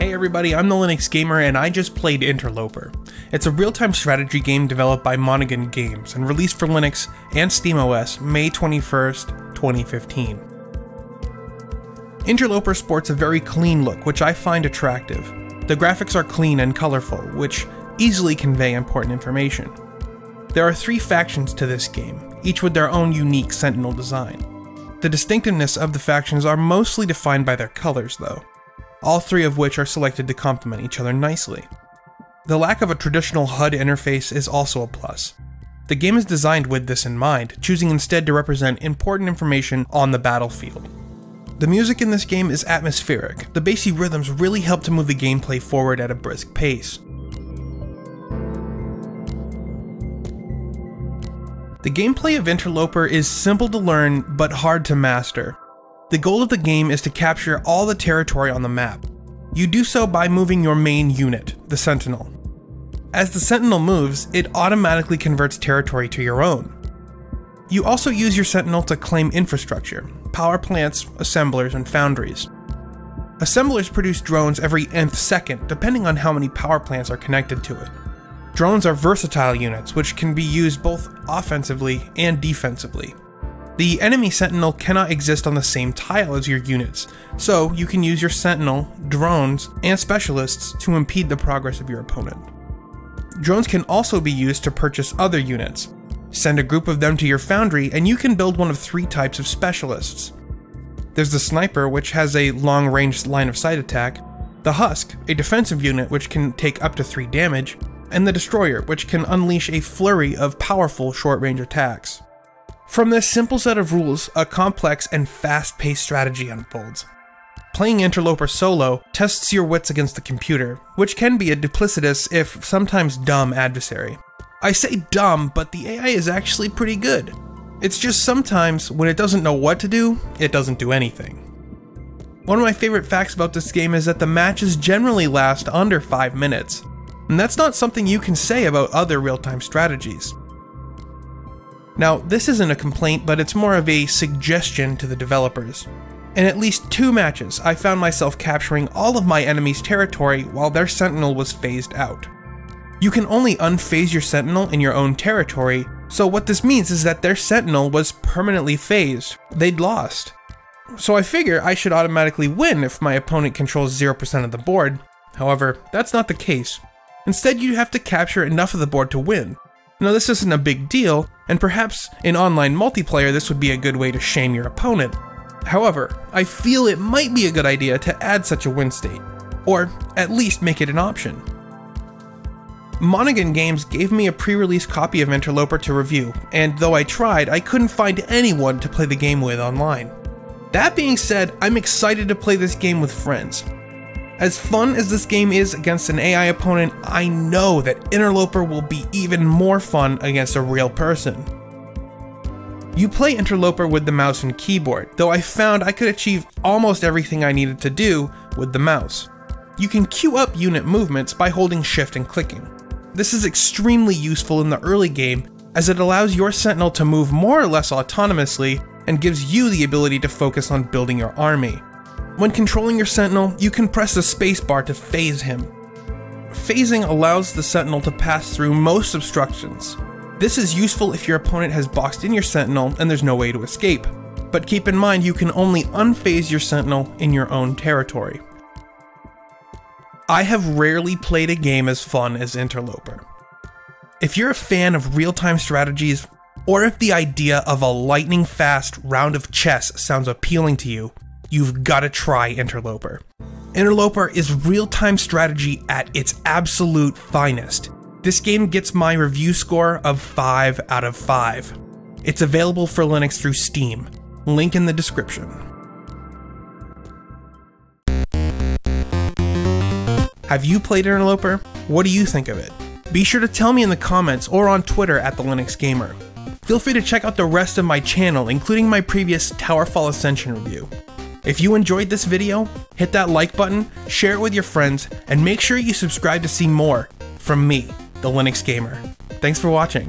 Hey everybody, I'm the Linux Gamer and I just played Interloper. It's a real-time strategy game developed by Monaghan Games and released for Linux and SteamOS May 21st, 2015. Interloper sports a very clean look, which I find attractive. The graphics are clean and colorful, which easily convey important information. There are 3 factions to this game, each with their own unique Sentinel design. The distinctiveness of the factions are mostly defined by their colors though, all 3 of which are selected to complement each other nicely. The lack of a traditional HUD interface is also a plus. The game is designed with this in mind, choosing instead to represent important information on the battlefield. The music in this game is atmospheric. The bassy rhythms really help to move the gameplay forward at a brisk pace. The gameplay of Interloper is simple to learn, but hard to master. The goal of the game is to capture all the territory on the map. You do so by moving your main unit, the Sentinel. As the Sentinel moves, it automatically converts territory to your own. You also use your Sentinel to claim infrastructure, power plants, assemblers, and foundries. Assemblers produce drones every nth second, depending on how many power plants are connected to it. Drones are versatile units, which can be used both offensively and defensively. The enemy Sentinel cannot exist on the same tile as your units, so you can use your Sentinel, drones, and specialists to impede the progress of your opponent. Drones can also be used to purchase other units. Send a group of them to your foundry and you can build one of 3 types of specialists. There's the Sniper, which has a long-range line-of-sight attack, the Husk, a defensive unit which can take up to 3 damage, and the Destroyer, which can unleash a flurry of powerful short-range attacks. From this simple set of rules, a complex and fast-paced strategy unfolds. Playing Interloper solo tests your wits against the computer, which can be a duplicitous, if sometimes dumb, adversary. I say dumb, but the AI is actually pretty good. It's just sometimes, when it doesn't know what to do, it doesn't do anything. One of my favorite facts about this game is that the matches generally last under 5 minutes, and that's not something you can say about other real-time strategies. Now, this isn't a complaint, but it's more of a suggestion to the developers. In at least 2 matches, I found myself capturing all of my enemy's territory while their Sentinel was phased out. You can only unphase your Sentinel in your own territory, so what this means is that their Sentinel was permanently phased. They'd lost. So I figure I should automatically win if my opponent controls 0% of the board. However, that's not the case. Instead, you have to capture enough of the board to win. Now, this isn't a big deal, and perhaps in online multiplayer this would be a good way to shame your opponent. However, I feel it might be a good idea to add such a win state, or at least make it an option. Monaghan Games gave me a pre-release copy of Interloper to review, and though I tried, I couldn't find anyone to play the game with online. That being said, I'm excited to play this game with friends. As fun as this game is against an AI opponent, I know that Interloper will be even more fun against a real person. You play Interloper with the mouse and keyboard, though I found I could achieve almost everything I needed to do with the mouse. You can queue up unit movements by holding shift and clicking. This is extremely useful in the early game, as it allows your Sentinel to move more or less autonomously and gives you the ability to focus on building your army. When controlling your Sentinel, you can press the spacebar to phase him. Phasing allows the Sentinel to pass through most obstructions. This is useful if your opponent has boxed in your Sentinel and there's no way to escape. But keep in mind you can only unphase your Sentinel in your own territory. I have rarely played a game as fun as Interloper. If you're a fan of real-time strategies, or if the idea of a lightning-fast round of chess sounds appealing to you, you've got to try Interloper. Interloper is real-time strategy at its absolute finest. This game gets my review score of 5 out of 5. It's available for Linux through Steam. Link in the description. Have you played Interloper? What do you think of it? Be sure to tell me in the comments or on Twitter at the Linux Gamer. Feel free to check out the rest of my channel, including my previous Towerfall Ascension review. If you enjoyed this video, hit that like button, share it with your friends, and make sure you subscribe to see more from me, the Linux Gamer. Thanks for watching.